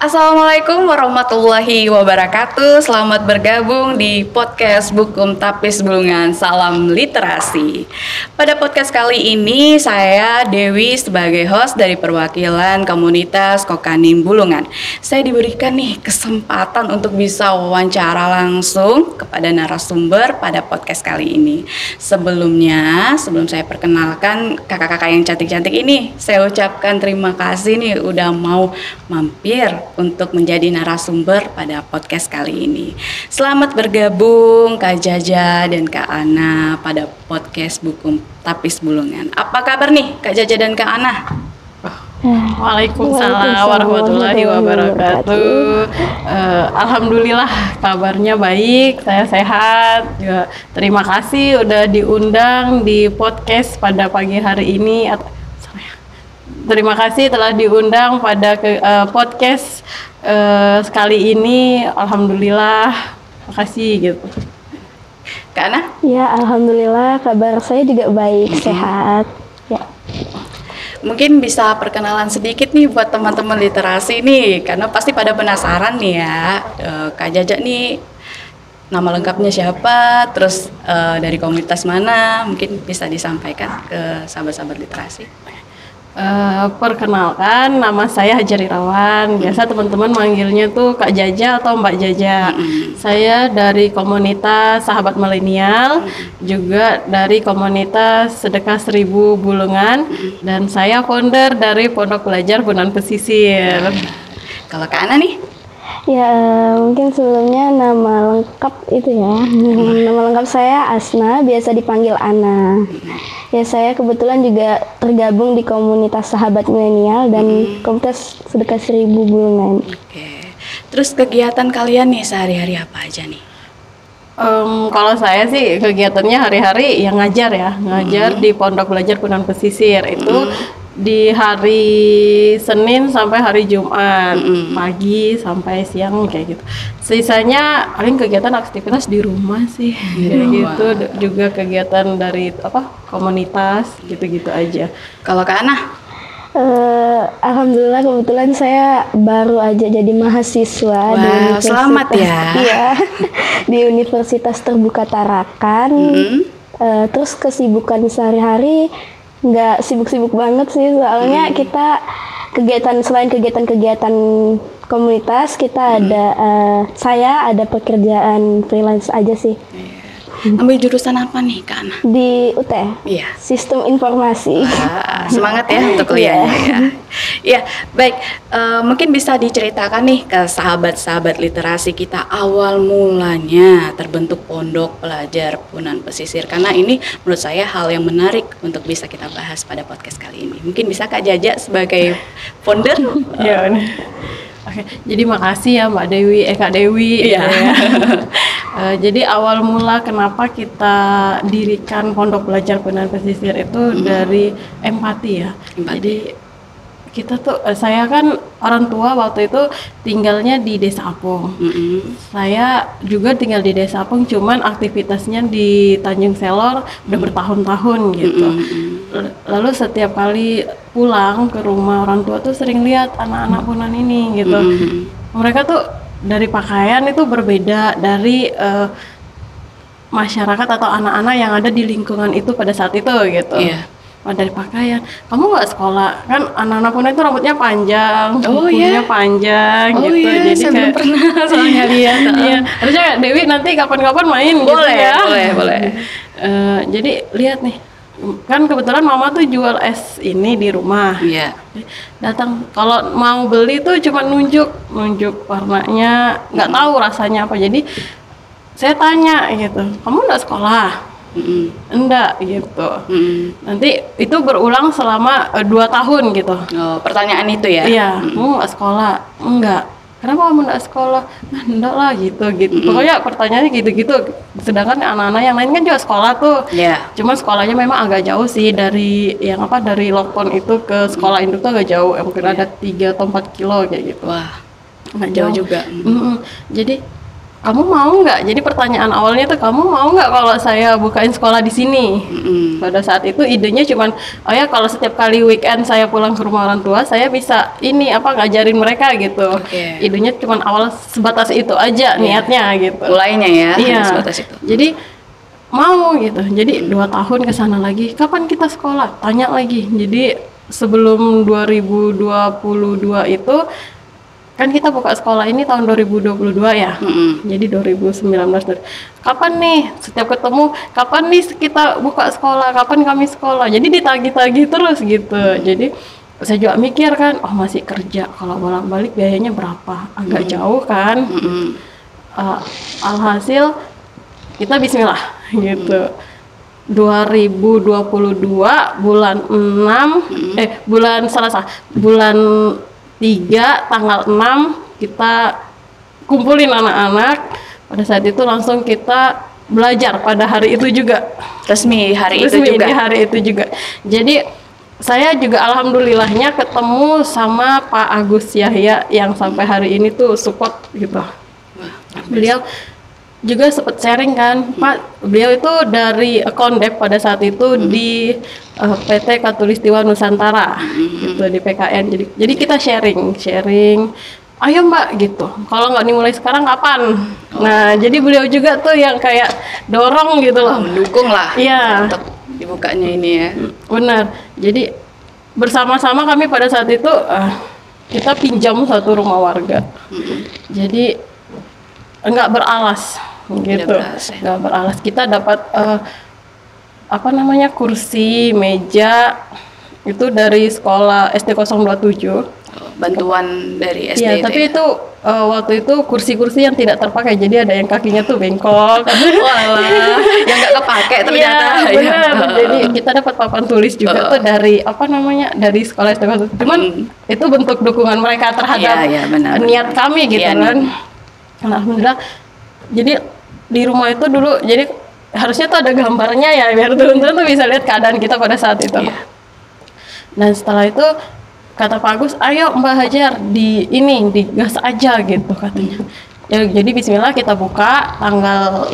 Assalamualaikum warahmatullahi wabarakatuh. Selamat bergabung di podcast Bukum Tapis Bulungan. Salam literasi. Pada podcast kali ini saya Dewi sebagai host dari perwakilan komunitas Kokanim Bulungan. Saya diberikan nih kesempatan untuk bisa wawancara langsung kepada narasumber pada podcast kali ini. Sebelum saya perkenalkan kakak-kakak yang cantik-cantik ini, saya ucapkan terima kasih nih udah mau mampir untuk menjadi narasumber pada podcast kali ini. Selamat bergabung Kak Jaja dan Kak Ana pada podcast Bukum Tapis Bulungan. Apa kabar nih Kak Jaja dan Kak Ana? Waalaikumsalam warahmatullahi wabarakatuh. Alhamdulillah kabarnya baik, saya sehat. Juga terima kasih udah diundang di podcast pada pagi hari ini. Terima kasih telah diundang pada podcast sekali ini. Alhamdulillah, makasih gitu. Kak Ana? Ya, alhamdulillah kabar saya juga baik, sehat. Ya. Mungkin bisa perkenalan sedikit nih buat teman-teman literasi nih, karena pasti pada penasaran nih ya. Kak Jaja nih nama lengkapnya siapa, terus dari komunitas mana, mungkin bisa disampaikan ke sahabat-sahabat literasi. Perkenalkan, nama saya Hajar Irawan. Biasa teman-teman manggilnya tuh Kak Jaja atau Mbak Jaja. Saya dari komunitas Sahabat Milenial, juga dari komunitas Sedekah 1000 Bulungan, dan saya founder dari Pondok Belajar Punan Pesisir. Kalau Kak Ana nih? Ya, mungkin sebelumnya nama lengkap itu ya. Nama lengkap saya Asna, biasa dipanggil Ana. Ya, saya kebetulan juga tergabung di komunitas Sahabat Milenial dan komunitas Sedekah 1000 Bulungan. Oke. Terus kegiatan kalian nih sehari-hari apa aja nih? Kalau saya sih kegiatannya hari-hari yang ngajar ya, ngajar di Pondok Belajar Punan Pesisir itu di hari Senin sampai hari Jumat, pagi sampai siang kayak gitu. Sisanya paling kegiatan aktivitas di rumah sih, kayak gitu. Juga kegiatan dari komunitas gitu-gitu aja. Kalau Kak Ana? Alhamdulillah kebetulan saya baru aja jadi mahasiswa di universitas. Selamat ya. Iya, di Universitas Terbuka Tarakan. Terus kesibukan sehari-hari nggak sibuk-sibuk banget sih, soalnya kita selain kegiatan-kegiatan komunitas, kita saya ada pekerjaan freelance aja sih. Ambil jurusan apa nih Kak Ana? Di UT, Iya. Sistem Informasi. Semangat ya untuk kuliahnya ya. Ya, baik. Mungkin bisa diceritakan nih ke sahabat-sahabat literasi kita awal mulanya terbentuk Pondok Belajar Punan Pesisir. Karena ini menurut saya hal yang menarik untuk bisa kita bahas pada podcast kali ini. Mungkin bisa Kak Jaja sebagai founder. Iya. Oke, jadi makasih ya Mbak Dewi, Kak Dewi. Iya. Jadi awal mula kenapa kita dirikan Pondok Belajar Punan Pesisir itu dari empati ya. Jadi kita tuh, saya kan orang tua waktu itu tinggalnya di Desa Apung. Saya juga tinggal di Desa Apung, cuman aktivitasnya di Tanjung Selor udah bertahun-tahun gitu. Lalu setiap kali pulang ke rumah orang tua tuh sering lihat anak-anak Punan ini gitu. Mereka tuh dari pakaian itu berbeda dari masyarakat atau anak-anak yang ada di lingkungan itu pada saat itu gitu. Dari pakaian, kamu nggak sekolah kan? Anak-anak Punan itu rambutnya panjang, kukunya panjang gitu. Jadi saya kayak belum pernah soalnya lihat. Iya, harusnya Dewi nanti kapan-kapan main Boleh, gitu ya. boleh. Jadi lihat nih, kan kebetulan mama tuh jual es ini di rumah. Iya. Datang, kalau mau beli tuh cuma nunjuk warnanya, nggak tahu rasanya apa. Jadi saya tanya gitu, kamu nggak sekolah? Enggak gitu. Nanti itu berulang selama 2 tahun gitu. Pertanyaan itu ya? Iya, kamu nggak sekolah? Enggak. Kenapa kamu nggak sekolah? Nah, enggak lah gitu. Pokoknya pertanyaannya gitu-gitu. Sedangkan anak-anak yang lain kan juga sekolah tuh. Cuma sekolahnya memang agak jauh sih dari dari Lokpon itu ke sekolah induk tuh agak jauh. Mungkin ada 3 atau 4 kilo kayak gitu. Wah, nggak jauh juga. Jadi kamu mau nggak? Jadi pertanyaan awalnya tuh, kamu mau nggak kalau saya bukain sekolah di sini? Pada saat itu idenya cuman, oh ya kalau setiap kali weekend saya pulang ke rumah orang tua, saya bisa ini apa ngajarin mereka gitu. Idenya cuman awal sebatas itu aja niatnya gitu. Mulainya ya, Iya. sebatas itu. Jadi mau gitu. Jadi 2 tahun ke sana lagi, kapan kita sekolah? Tanya lagi. Jadi sebelum 2022 itu kan kita buka sekolah ini tahun 2022 ya. Jadi 2019. Kapan nih setiap ketemu, kapan nih kita buka sekolah, kapan kami sekolah. Jadi ditagih-tagih terus gitu. Jadi saya juga mikir kan, oh masih kerja, kalau bolak-balik biayanya berapa? Agak jauh kan. Alhasil kita bismillah gitu. 2022 bulan 6 bulan 3 tanggal 6 kita kumpulin anak-anak. Pada saat itu langsung kita belajar pada hari itu juga. Resmi Di hari itu juga. Jadi saya juga alhamdulillahnya ketemu sama Pak Agus Yahya yang sampai hari ini tuh support gitu. Beliau juga sempat sharing kan, Pak, beliau itu dari Kondep pada saat itu di PT Katulistiwa Nusantara gitu di PKN. Jadi kita sharing, ayo Mbak gitu. Kalau nggak dimulai sekarang kapan? Nah, jadi beliau juga tuh yang kayak dorong gitu loh, mendukung lah. Iya. Untuk dibukanya ini ya. Benar. Jadi bersama-sama kami pada saat itu kita pinjam satu rumah warga. Jadi enggak beralas gitu, enggak beralas. Kita dapat kursi, meja itu dari sekolah SD 027. Bantuan dari SD. Iya, tapi itu waktu itu kursi-kursi yang tidak terpakai, jadi ada yang kakinya tuh bengkok. Walah, yang nggak kepake ternyata. Iya, benar. Jadi kita dapat papan tulis juga tuh dari dari sekolah SD 027. Cuman itu bentuk dukungan mereka terhadap niat kami gitu kan. Alhamdulillah. Jadi di rumah itu dulu, jadi harusnya tuh ada gambarnya ya biar teman-teman tuh bisa lihat keadaan kita pada saat itu. Dan setelah itu kata Pak Agus, ayo Mbak Hajar digas aja gitu katanya. Ya, jadi bismillah kita buka tanggal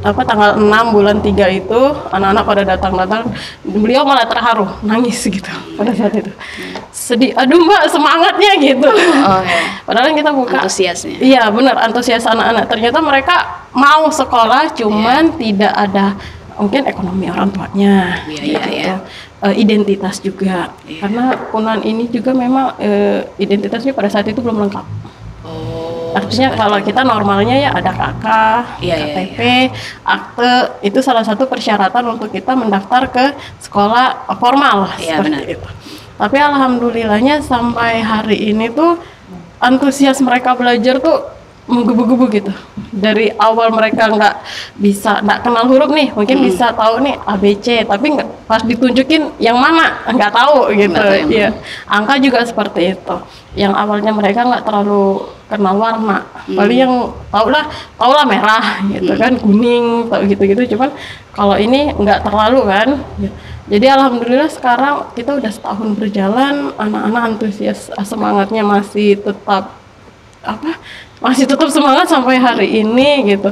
6 bulan 3 itu anak-anak pada datang. Beliau malah terharu, nangis gitu pada saat itu. Sedih, aduh Mbak semangatnya gitu. Padahal kita buka antusiasnya. Iya benar, antusias anak-anak. Ternyata mereka mau sekolah, cuman tidak ada mungkin ekonomi orang tuanya. Identitas juga. Karena Punan ini juga memang identitasnya pada saat itu belum lengkap. Artinya kalau kita normalnya ya ada KK, KTP, akte, itu salah satu persyaratan untuk kita mendaftar ke sekolah formal seperti itu. Tapi alhamdulillahnya sampai hari ini tuh antusias mereka belajar tuh menggebu-gebu gitu. Dari awal mereka nggak kenal huruf nih, mungkin bisa tahu nih ABC, tapi pas ditunjukin yang mana nggak tahu gitu. Iya. Angka juga seperti itu. Yang awalnya mereka nggak terlalu kenal warna, paling yang tau lah merah gitu kan, kuning, tau gitu-gitu. Cuman kalau ini nggak terlalu kan. Jadi alhamdulillah sekarang kita udah setahun berjalan, anak-anak antusias, semangatnya masih tetap semangat sampai hari ini gitu.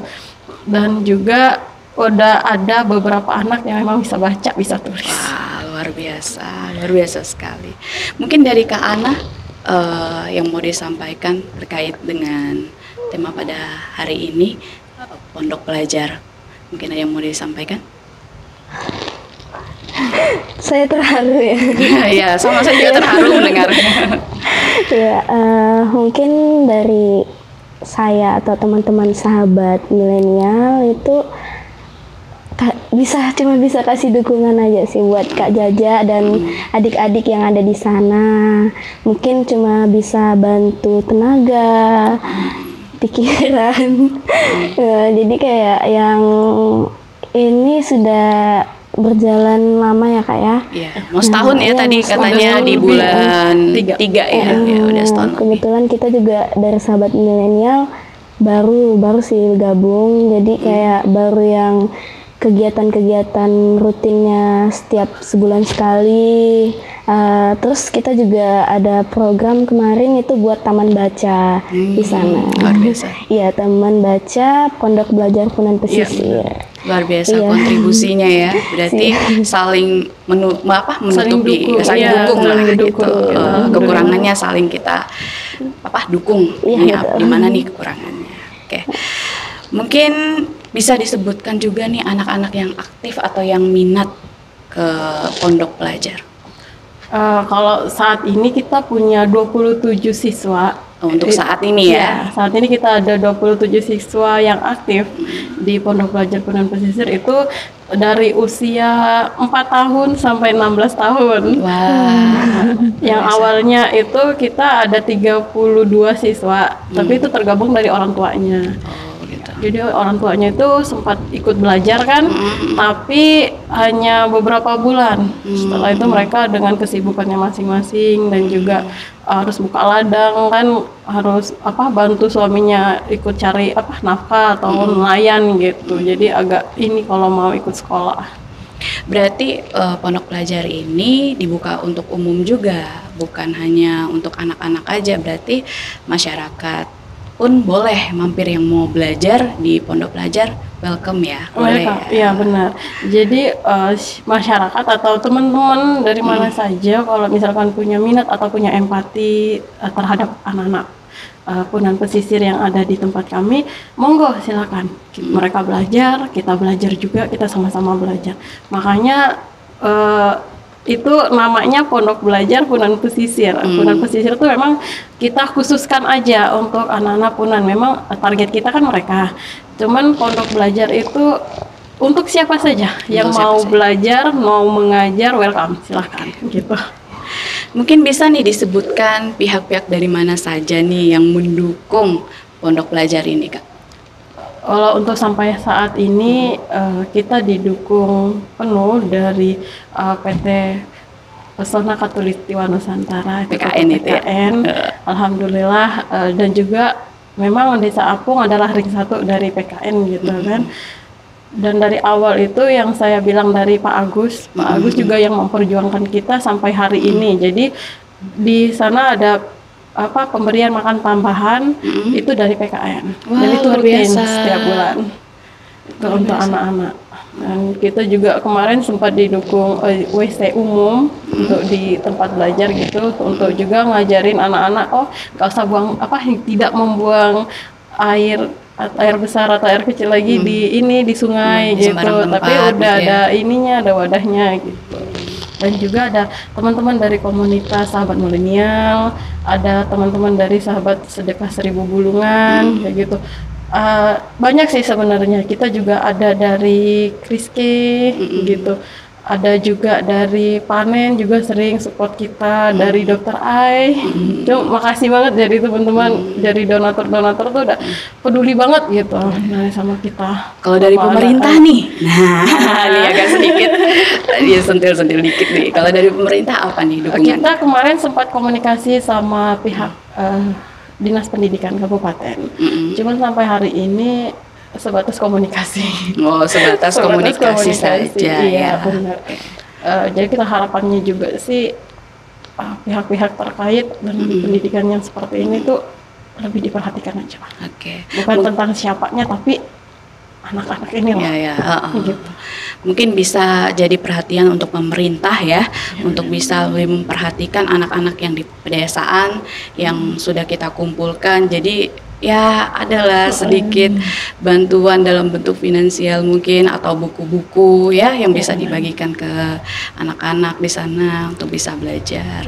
Dan juga udah ada beberapa anak yang memang bisa baca, bisa tulis. Wah, luar biasa sekali. Mungkin dari Kak Ana yang mau disampaikan terkait dengan tema pada hari ini, Pondok Pelajar. Mungkin ada yang mau disampaikan? Saya terharu ya. Ya, sama saya juga terharu mendengarnya. Ya, mungkin dari saya atau teman-teman sahabat milenial itu cuma bisa kasih dukungan aja sih buat Kak Jaja dan adik-adik yang ada di sana. Mungkin cuma bisa bantu tenaga, pikiran. Jadi kayak yang ini sudah berjalan lama ya Kak ya. Iya, mau setahun ya tadi katanya di bulan 3 ya. Ya udah setahun. Kebetulan kita juga dari sahabat milenial baru sih gabung, jadi kayak baru yang kegiatan-kegiatan rutinnya setiap sebulan sekali. Terus kita juga ada program kemarin itu buat taman baca di sana. Luar biasa. Iya, taman baca Pondok Belajar Punan Pesisir. Luar biasa kontribusinya ya. Berarti saling menutupi, saling dukung lah gitu. Kekurangannya saling kita dukung. Di mana nih kekurangannya. Oke. Mungkin bisa disebutkan juga nih anak-anak yang aktif atau yang minat ke pondok belajar. Kalau saat ini kita punya 27 siswa. Untuk saat ini ya? Saat ini kita ada 27 siswa yang aktif di Pondok Belajar Punan Pesisir, itu dari usia 4 tahun sampai 16 tahun. Yang awalnya itu kita ada 32 siswa, tapi itu tergabung dari orang tuanya. Jadi orang tuanya itu sempat ikut belajar kan, tapi hanya beberapa bulan. Setelah itu mereka dengan kesibukannya masing-masing dan juga harus buka ladang kan, harus bantu suaminya ikut cari nafkah atau nelayan gitu. Jadi agak ini kalau mau ikut sekolah. Berarti pondok belajar ini dibuka untuk umum juga, bukan hanya untuk anak-anak aja. Berarti masyarakat pun boleh mampir yang mau belajar di pondok belajar, welcome ya. Boleh. Iya benar. Jadi masyarakat atau teman-teman dari mana saja kalau misalkan punya minat atau punya empati terhadap anak-anak Punan Pesisir yang ada di tempat kami, monggo silakan. Mereka belajar, kita belajar juga, kita sama-sama belajar. Makanya itu namanya Pondok Belajar Punan Pesisir. Punan Pesisir itu memang kita khususkan aja untuk anak-anak Punan. Memang target kita kan mereka. Cuman Pondok Belajar itu untuk siapa saja yang mau belajar, mau mengajar, welcome, silahkan gitu. Mungkin bisa nih disebutkan pihak-pihak dari mana saja nih yang mendukung Pondok Belajar ini, Kak? Kalau untuk sampai saat ini kita didukung penuh dari PT Pesona Khatulistiwa Nusantara, PKN itu ya? Alhamdulillah, dan juga memang Desa Apung adalah ring 1 dari PKN gitu kan. Dan dari awal itu yang saya bilang dari Pak Agus juga yang memperjuangkan kita sampai hari ini. Jadi di sana ada pemberian makan tambahan itu dari PKN. Dan itu rutin setiap bulan. Itu untuk anak-anak. Dan kita juga kemarin sempat didukung WC umum untuk di tempat belajar gitu, untuk juga ngajarin anak-anak nggak usah buang tidak membuang air besar atau air kecil lagi di sungai gitu. Tapi udah ada ininya, ada wadahnya gitu. Dan juga ada teman-teman dari komunitas sahabat milenial, ada teman-teman dari sahabat sedekah 1000 bulungan kayak gitu. Banyak sih sebenarnya. Kita juga ada dari Kriski gitu. Ada juga dari Panen juga sering support kita, dari Dokter Ai. Makasih banget dari teman-teman, dari donatur-donatur tuh udah peduli banget gitu sama kita. Kalau dari pemerintah nih, ini agak sedikit, dia sentil-sentil dikit nih. Kalau dari pemerintah apa nih dukungan? Kita kemarin sempat komunikasi sama pihak Dinas Pendidikan Kabupaten. Cuman sampai hari ini sebatas komunikasi. Sebatas komunikasi saja. Iya, benar. Jadi kita harapannya juga sih pihak-pihak terkait dan pendidikan yang seperti ini tuh lebih diperhatikan aja. Bukan tentang siapanya, tapi anak-anak ini loh. Gitu. Mungkin bisa jadi perhatian untuk pemerintah ya, untuk bisa lebih memperhatikan anak-anak yang di pedesaan yang sudah kita kumpulkan. Jadi ya adalah sedikit bantuan dalam bentuk finansial mungkin atau buku-buku ya yang bisa dibagikan ke anak-anak di sana untuk bisa belajar.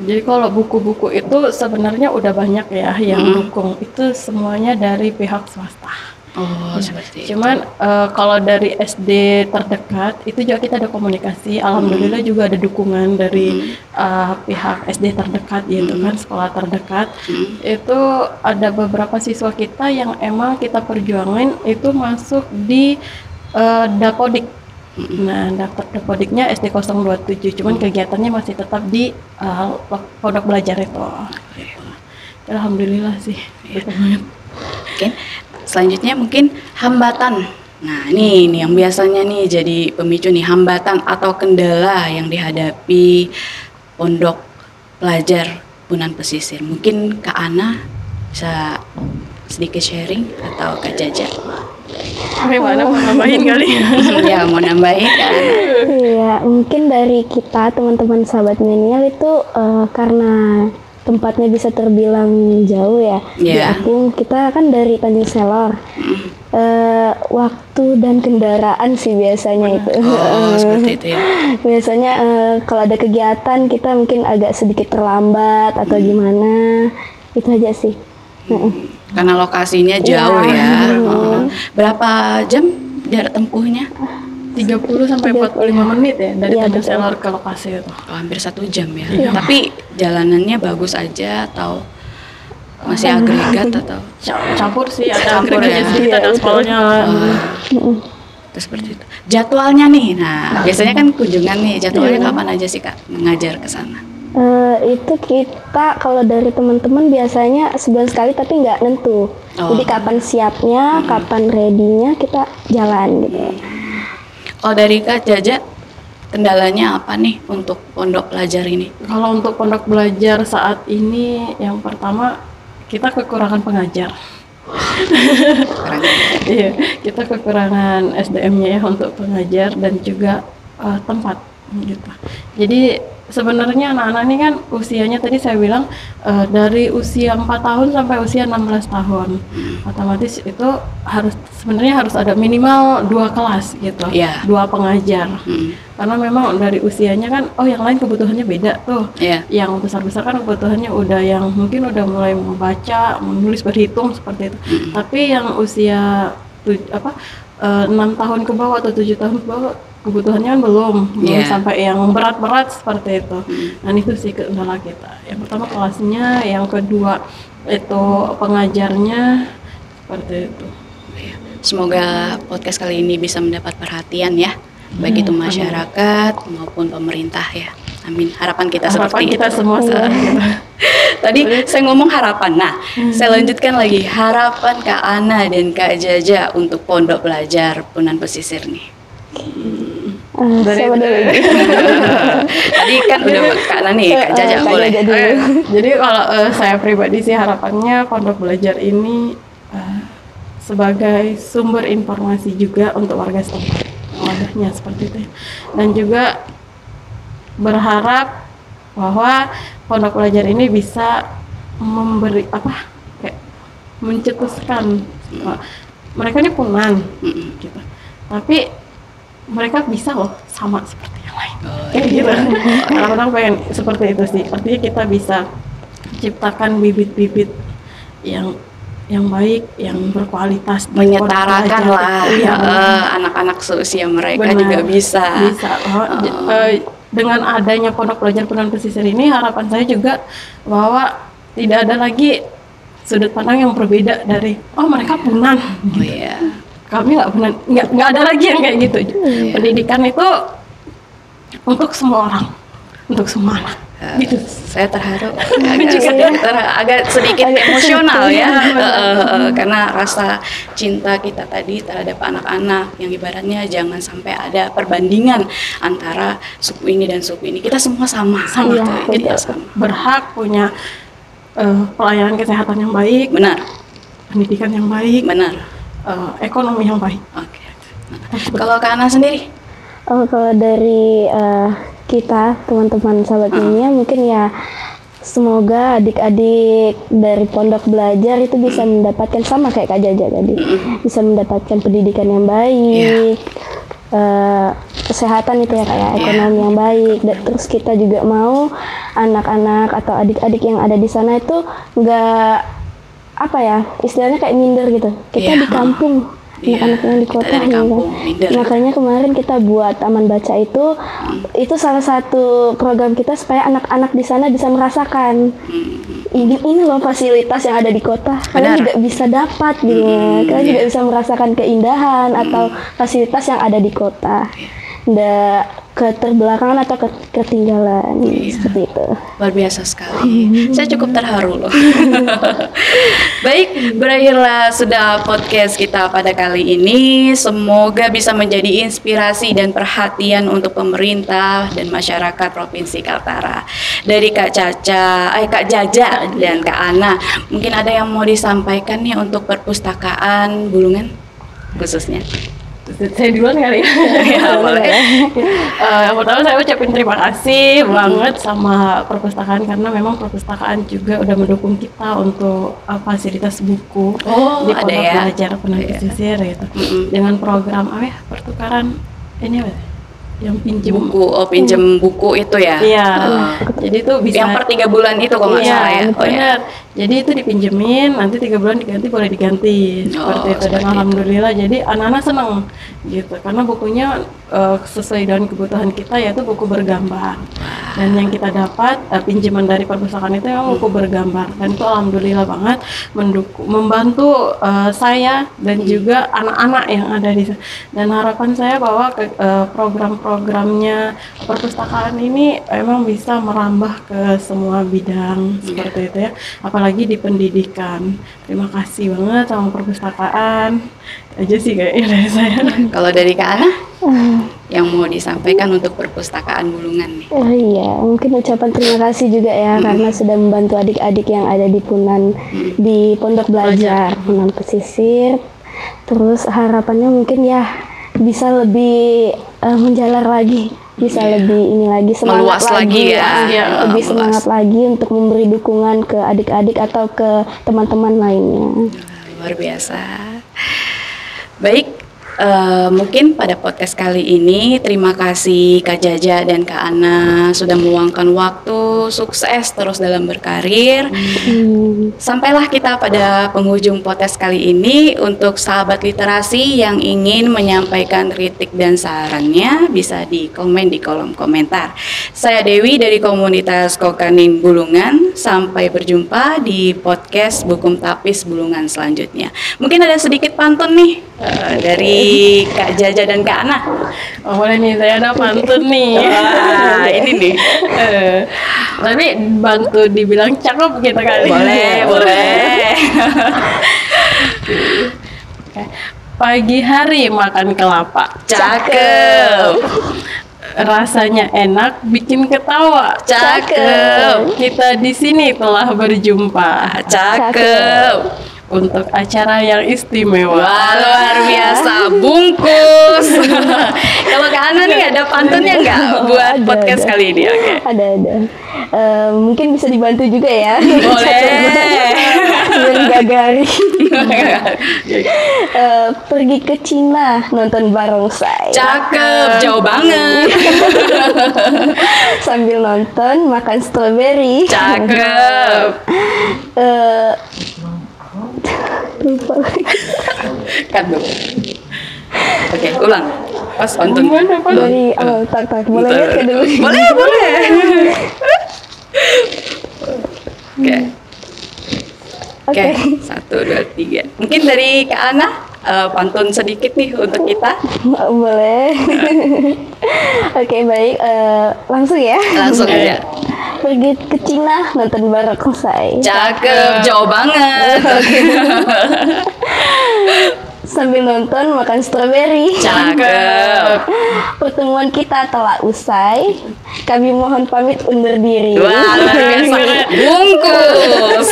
Jadi kalau buku-buku itu sebenarnya udah banyak ya yang dukung, itu semuanya dari pihak swasta. Seperti Cuman kalau dari SD terdekat itu juga kita ada komunikasi. Alhamdulillah juga ada dukungan dari pihak SD terdekat gitu kan, sekolah terdekat. Itu ada beberapa siswa kita yang emang kita perjuangin itu masuk di Dapodik. Nah, daftar Dapodiknya SD 027, cuman kegiatannya masih tetap di pondok belajar itu. Alhamdulillah sih. Oke. Selanjutnya mungkin hambatan Nah, ini yang biasanya nih jadi pemicu nih, hambatan atau kendala yang dihadapi pondok pelajar Punan Pesisir. Mungkin Kak Ana bisa sedikit sharing atau Kak Jaja? Gimana mau nambahin kali? Ya, mau nambahin Kak Ana. Iya, mungkin dari kita teman-teman sahabat milenial itu karena tempatnya bisa terbilang jauh ya. Di Iya. Apung kita kan dari Tanjung Selor. Waktu dan kendaraan sih biasanya itu. Oh, seperti itu ya. Biasanya kalau ada kegiatan kita mungkin agak sedikit terlambat atau gimana. Itu aja sih. Karena lokasinya jauh Iya. ya. Oh. Berapa jam jarak tempuhnya? 30 sampai 45 menit ya dari Iya, Tanjung betul. Selor ke lokasi itu. Oh, hampir 1 jam ya. Tapi jalanannya bagus aja atau masih agregat atau Campur sih, ada Campur agregatnya ya. sedikit, ada aspalnya. Terus seperti itu. Jadwalnya nih, nah biasanya kan kunjungan nih, jadwalnya kapan aja sih Kak mengajar ke sana? Itu kita kalau dari teman-teman biasanya sebulan sekali tapi nggak nentu. Oh. Jadi kapan siapnya, kapan ready-nya kita jalan gitu. Kalau dari Kak Jaja, kendalanya apa nih untuk pondok pelajar ini? Kalau untuk pondok belajar saat ini, yang pertama kita kekurangan pengajar. Iya, kita kekurangan SDM-nya ya untuk pengajar dan juga tempat gitu. Jadi sebenarnya anak-anak ini kan usianya tadi saya bilang dari usia 4 tahun sampai usia 16 tahun. Otomatis itu sebenarnya harus ada minimal 2 kelas gitu. Iya. 2 pengajar. Karena memang dari usianya kan yang lain kebutuhannya beda tuh. Iya. Yang besar-besar kan kebutuhannya udah yang mungkin udah mulai membaca, menulis, berhitung seperti itu. Tapi yang usia 6 tahun ke bawah atau 7 tahun ke bawah kebutuhannya kan belum Iya. sampai yang berat-berat seperti itu. Dan itu sih kendala kita. Yang pertama kelasnya, yang kedua itu pengajarnya seperti itu. Semoga podcast kali ini bisa mendapat perhatian ya, baik itu masyarakat maupun pemerintah ya. Amin. Harapan kita Harapan seperti kita itu. semua seperti itu. Tadi saya ngomong harapan. Nah, saya lanjutkan lagi. Harapan Kak Ana dan Kak Jaja untuk pondok belajar Punan Pesisir nih. Siapa dulu? Tadi kan udah Kak Ana nih, Kak Jaja Kak boleh. Jaja dulu. Jadi kalau saya pribadi sih harapannya pondok belajar ini sebagai sumber informasi juga untuk warga setempat. Wadahnya seperti itu. Dan juga berharap bahwa pondok belajar ini bisa memberi kayak mencetuskan mereka ini Punan gitu. Tapi mereka bisa loh sama seperti yang lain. Kayak gitu. Orang-orang pengen seperti itu sih. Artinya kita bisa ciptakan bibit-bibit yang baik, yang berkualitas, di pondok Menyetarakan belajar. lah Iya, anak-anak seusia mereka benar. juga bisa. Bisa. Dengan adanya pondok belajar Punan Pesisir ini, harapan saya juga bahwa tidak ada lagi sudut pandang yang berbeda dari mereka Punan. Oh iya. Kami nggak ada lagi yang kayak gitu. Pendidikan itu untuk semua orang, untuk semua anak. Gitu. Saya terharu, agak sedikit emosional ya, karena rasa cinta kita tadi terhadap anak-anak yang ibaratnya jangan sampai ada perbandingan antara suku ini dan suku ini. Kita semua sama, Iya, gitu. Kita betul. sama. Berhak punya pelayanan kesehatan yang baik, Benar, pendidikan yang baik, benar. ekonomi yang baik. Oke. Kalau Kak Ana sendiri? Kalau dari kita teman-teman sahabat dunia mungkin ya semoga adik-adik dari pondok belajar itu bisa mendapatkan sama kayak Kak Jaja tadi, bisa mendapatkan pendidikan yang baik, kesehatan itu ya kayak ekonomi yang baik. Dan terus kita juga mau anak-anak atau adik-adik yang ada di sana itu nggak istilahnya kayak minder gitu. Kita di kampung, anak-anak yang di kota kita di kampung, minder. Makanya kemarin kita buat Taman Baca itu salah satu program kita supaya anak-anak di sana bisa merasakan ini loh fasilitas yang ada di kota. Kalian juga bisa dapat gitu. Kalian juga bisa merasakan keindahan atau fasilitas yang ada di kota. keterbelakangan atau ketinggalan seperti itu. Luar biasa sekali. Saya cukup terharu loh. Baik, berakhirlah sudah podcast kita pada kali ini. Semoga bisa menjadi inspirasi dan perhatian untuk pemerintah dan masyarakat Provinsi Kaltara. Dari Kak Jaja dan Kak Ana, mungkin ada yang mau disampaikan nih untuk perpustakaan Bulungan khususnya? Saya duluan kali ya. Ya, boleh. Yang pertama saya ucapin terima kasih banget sama perpustakaan, karena memang perpustakaan juga udah mendukung kita untuk fasilitas buku di ada Pondok ya? Belajar Penan Pesisir gitu. Dengan program pertukaran ini yang pinjem Pinjem buku itu ya? Iya. Jadi itu bisa yang per 3 bulan itu kalau nggak salah ya? Benar. Jadi itu dipinjemin, nanti 3 bulan diganti, boleh diganti seperti itu. Dan alhamdulillah jadi anak-anak senang gitu, karena bukunya sesuai dengan kebutuhan kita, yaitu buku bergambar. Dan yang kita dapat pinjaman dari perpustakaan itu memang buku bergambar, dan itu alhamdulillah banget membantu saya dan juga anak-anak yang ada di sana. Dan harapan saya bahwa program-programnya perpustakaan ini memang bisa merambah ke semua bidang seperti itu ya, apalagi di pendidikan. Terima kasih banget sama perpustakaan. Aja sih kayaknya dari saya. Kalau dari Kak Ana, yang mau disampaikan untuk perpustakaan Bulungan nih? Iya, mungkin ucapan terima kasih juga ya karena sudah membantu adik-adik yang ada di di Pondok Belajar Penan Pesisir. Terus harapannya mungkin ya bisa lebih menjalar lagi, bisa lebih ini lagi, semangat meluas lagi ya, lebih semangat lagi untuk memberi dukungan ke adik-adik atau ke teman-teman lainnya. Luar biasa. Baik, mungkin pada podcast kali ini terima kasih Kak Jaja dan Kak Ana sudah meluangkan waktu. Sukses terus dalam berkarir. Sampailah kita pada penghujung podcast kali ini. Untuk sahabat literasi yang ingin menyampaikan kritik dan sarannya bisa di komen di kolom komentar. Saya Dewi dari komunitas Kokanin Bulungan. Sampai berjumpa di podcast Bukum Tapis Bulungan selanjutnya. Mungkin ada sedikit pantun nih dari Kak Jaja dan Kak Ana. Boleh nih, saya ada pantun nih. Wah, ini nih. Tapi bantu dibilang cakep gitu kali. Boleh. Pagi hari makan kelapa. Cakep. Rasanya enak, bikin ketawa. Cakep. Kita di sini telah berjumpa. Cakep. Untuk acara yang istimewa. Wah, luar biasa, bungkus. Kalau Kak Ana nih ada pantunnya nggak buat podcast kali ini? Oke. Ada. Mungkin bisa dibantu juga ya. Boleh. Biar nggak garing. Pergi ke Cina nonton barongsai. Cakep, jauh banget. Sambil nonton makan stroberi. Cakep. Lupa lagi. Kan dulu. Oke, ulang. Pas pantun. Dari awal tak boleh lihat ke dulu. Boleh. Oke, 1, 2, 3. Mungkin dari Kak Ana pantun sedikit nih untuk kita. Boleh. Oke, baik. Langsung ya. Langsung aja. Pergi ke Cina nonton barongsai. Cakep, jauh banget. Sambil nonton makan stroberi. Cakep. Pertemuan kita telah usai. Kami mohon pamit undur diri. Wah, luar biasa. Bungkus.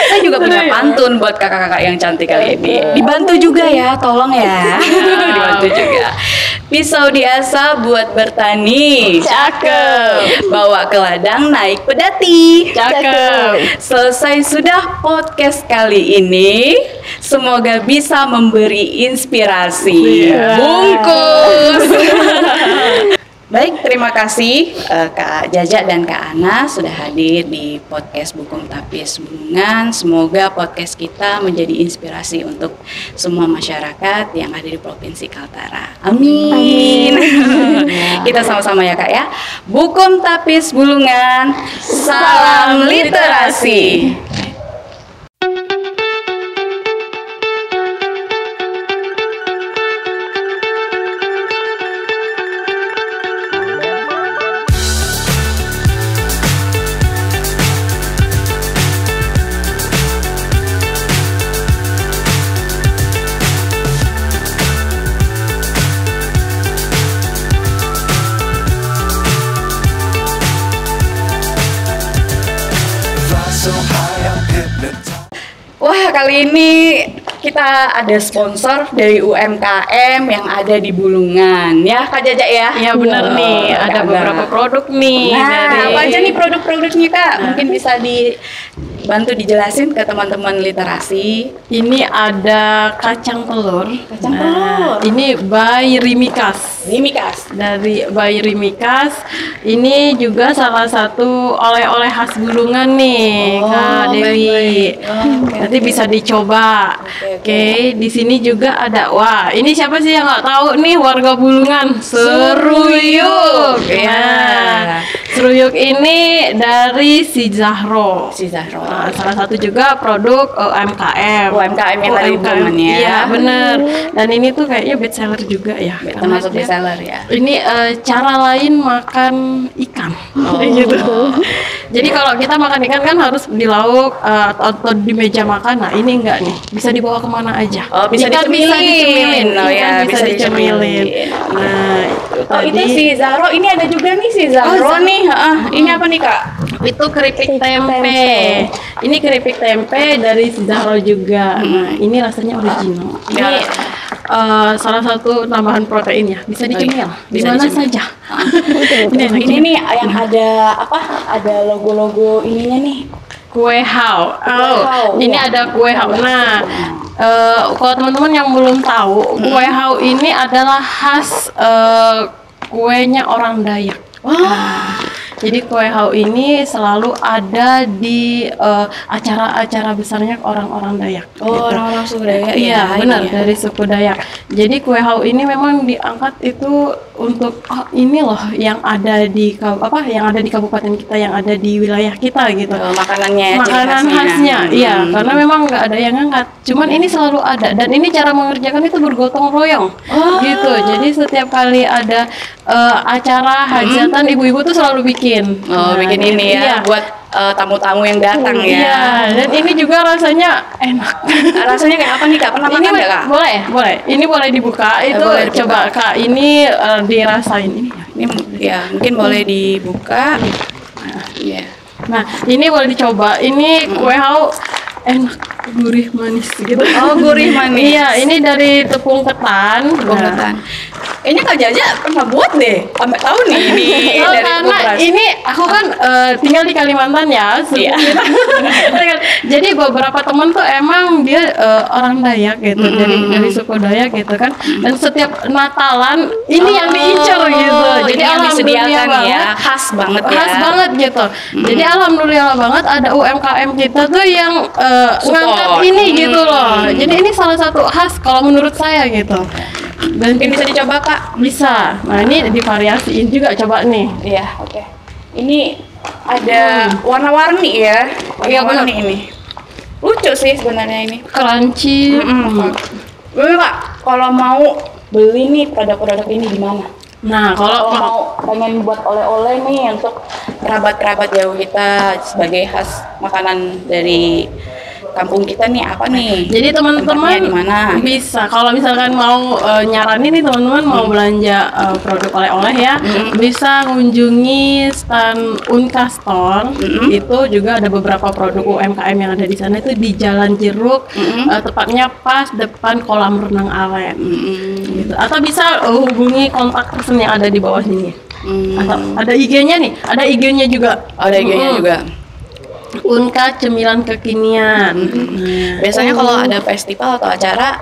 Saya juga punya pantun buat kakak-kakak yang cantik kali ini. Dibantu juga ya, tolong ya. Dibantu juga. Pisau diasah buat bertani. Cakep. Bawa ke ladang naik pedati. Cakep. Selesai sudah podcast kali ini. Semoga bisa memberi inspirasi. Bungkus. Baik, terima kasih Kak Jaja dan Kak Ana sudah hadir di podcast Bukum Tapis Bulungan. Semoga podcast kita menjadi inspirasi untuk semua masyarakat yang ada di Provinsi Kaltara. Amin. Kita sama-sama ya Kak ya. Bukum Tapis Bulungan, salam literasi. Wah, kali ini kita ada sponsor dari UMKM yang ada di Bulungan, ya Kak Jaja ya? Iya benar nih, ada beberapa produk nih. Nah, apa aja nih produk-produknya Kak? Mungkin bisa dibantu dijelasin ke teman-teman literasi. Ini ada kacang telur. Kacang telur. Ini by Rimikas. Rimikas. Dari by Rimikas. Ini juga salah satu oleh-oleh khas Bulungan nih, Kak Dewi. Baik. Oke, Nanti bisa dicoba. Oke, di sini juga ada. Wah, ini siapa sih yang nggak tahu nih warga Bulungan? Seruyuk. Ya. Seruyuk ini dari si Zahro. Si Zahro. Nah, salah satu juga produk UMKM. UMKM yang tadi Bulungan ya. Iya, bener. Dan ini tuh kayaknya best seller juga ya. Termasuk best seller ya. Ini cara lain makan ikan. Gitu. Jadi kalau kita makan ikan kan harus di lauk atau di meja makan. Nah, ini enggak nih. Bisa dibawa kemana aja. Oh, bisa Ikan dicemilin. Oh ya, bisa dicemilin. Nah, itu si Zahro. Ini ada juga nih si Zahro nih. Ini apa nih Kak? Itu keripik tempe. Ini keripik tempe dari si Zahro juga. Nah, ini rasanya original. Ini salah satu tambahan protein ya. Bisa dicemil di mana saja. Ini nih yang ada apa? Ada logo-logo ininya nih. Kue hao. Ini ada kue hao. Nah, kalau teman-teman yang belum tahu, kue hao ini adalah khas kuenya orang Dayak. Jadi kue hao ini selalu ada di acara-acara besarnya orang-orang Dayak. Oh, orang-orang suku Dayak. Iya, benar dari suku Dayak. Jadi kue hao ini memang diangkat itu untuk ini loh yang ada di yang ada di kabupaten kita, yang ada di wilayah kita gitu. Makanannya, makanan khasnya. Iya, karena memang nggak ada yang angkat. Cuman ini selalu ada, dan ini cara mengerjakan itu bergotong royong. Gitu. Jadi setiap kali ada acara hajatan, ibu-ibu tuh selalu bikin. Bikin ini ya, iya. buat tamu-tamu yang datang ya. Iya, dan ini juga rasanya enak. Rasanya kayak apa nih Kak? Pernah makan nggak Kak? Boleh. Ini boleh dibuka. Itu boleh dibuka. coba Kak, ini dirasain ini. Ini ya mungkin boleh dibuka. Iya. Nah, ini boleh dicoba. Ini kue hao enak, gurih manis gitu. Oh, gurih manis. Iya, ini dari tepung ketan. Tepung ketan. Kayaknya Kak Jaja pernah buat deh. Sampai tahu nih ini dari karena Kupras. ini aku kan tinggal di Kalimantan ya. Iya. Jadi beberapa teman tuh emang dia orang Dayak gitu. Jadi dari suku Dayak gitu kan. Dan setiap Natalan ini yang diincar gitu. Jadi ini yang disediakan banget, ya, khas banget ya. khas banget gitu. Jadi alhamdulillah banget ada UMKM kita tuh yang ngangkat ini gitu loh. Jadi ini salah satu khas kalau menurut saya gitu. Dan Mungkin bisa dicoba Kak. bisa. Nah, ini divariasiin juga, coba nih. Iya, oke. Ini ada warna-warni ya. Iya, benar. Warna-warni ini. Lucu sih sebenarnya ini. Crunchy. Bener Kak, kalau mau beli nih produk-produk ini di mana? Nah, Kalau kalau mau pengen buat oleh-oleh nih untuk kerabat-kerabat jauh kita sebagai khas makanan dari kampung kita nih apa nih? jadi Tempatnya teman-teman di mana? bisa kalau misalkan mau nyaranin nih teman-teman mau belanja produk oleh-oleh ya, bisa kunjungi stand Unka Store. Itu juga ada beberapa produk UMKM yang ada di sana, itu di Jalan Jeruk, tepatnya pas depan kolam renang Alen. Gitu. Atau bisa hubungi kontak person yang ada di bawah sini. Atau ada IG-nya nih, ada IG-nya juga. Ada IG-nya juga. Unka Cemilan Kekinian. Biasanya kalau ada festival atau acara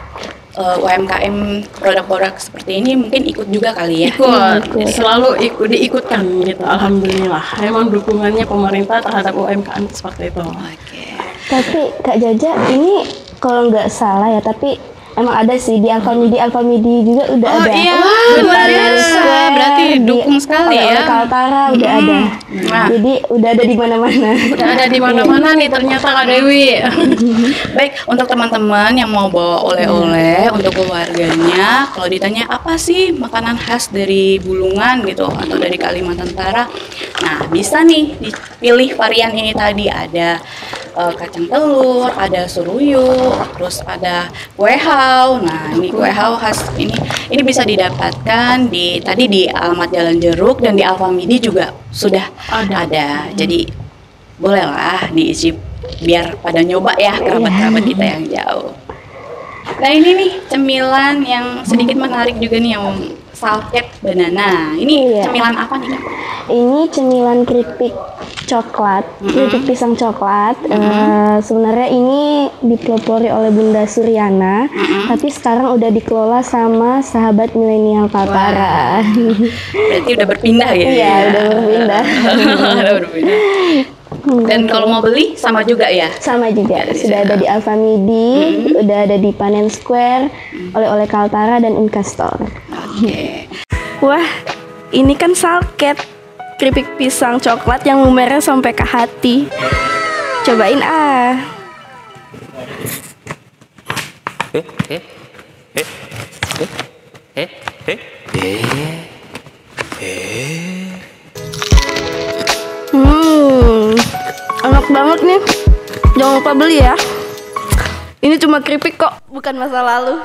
UMKM produk-produk seperti ini mungkin ikut juga kali ya. Ikut, selalu diikutkan gitu. Alhamdulillah. Emang dukungannya pemerintah terhadap UMKM seperti itu. Oke. Tapi Kak Jaja ini kalau nggak salah ya, tapi emang ada sih di Alfamidi juga udah ada. Oh iya, benar benar. ya. Berarti dukung sekali ya. Kaltara udah ada. Nah. Jadi udah ada di mana-mana. Udah ada di mana-mana nih ternyata Kak Dewi. Baik, untuk teman-teman yang mau bawa oleh-oleh untuk keluarganya, kalau ditanya apa sih makanan khas dari Bulungan gitu atau dari Kalimantan Utara, nah bisa nih dipilih varian ini tadi, ada kacang telur, ada suruyuk, terus ada kue hao. Nah, ini kue hao khas ini bisa didapatkan di alamat Jalan Jeruk, dan di Alfamidi juga sudah ada. Jadi bolehlah diicip biar pada nyoba ya kerabat-kerabat kita yang jauh. Nah ini nih cemilan yang sedikit menarik juga nih, yang salket banana. Ini cemilan apa nih Kak? Ini cemilan keripik coklat, keripik pisang coklat. Sebenarnya ini dipelopori oleh Bunda Suryana, tapi sekarang udah dikelola sama sahabat milenial Kaltara. Berarti udah berpindah ya? Iya, udah berpindah. Udah berpindah. Dan kalau mau beli sama juga ya? Sama juga, sudah ada di Alfamidi, udah ada di Panen Square, oleh-oleh Kaltara dan Unkastor. Oke. Wah, ini kan salket, keripik pisang coklat yang lumernya sampai ke hati. Cobain ah. Enak banget nih. Jangan lupa beli ya. Ini cuma keripik kok, bukan masa lalu.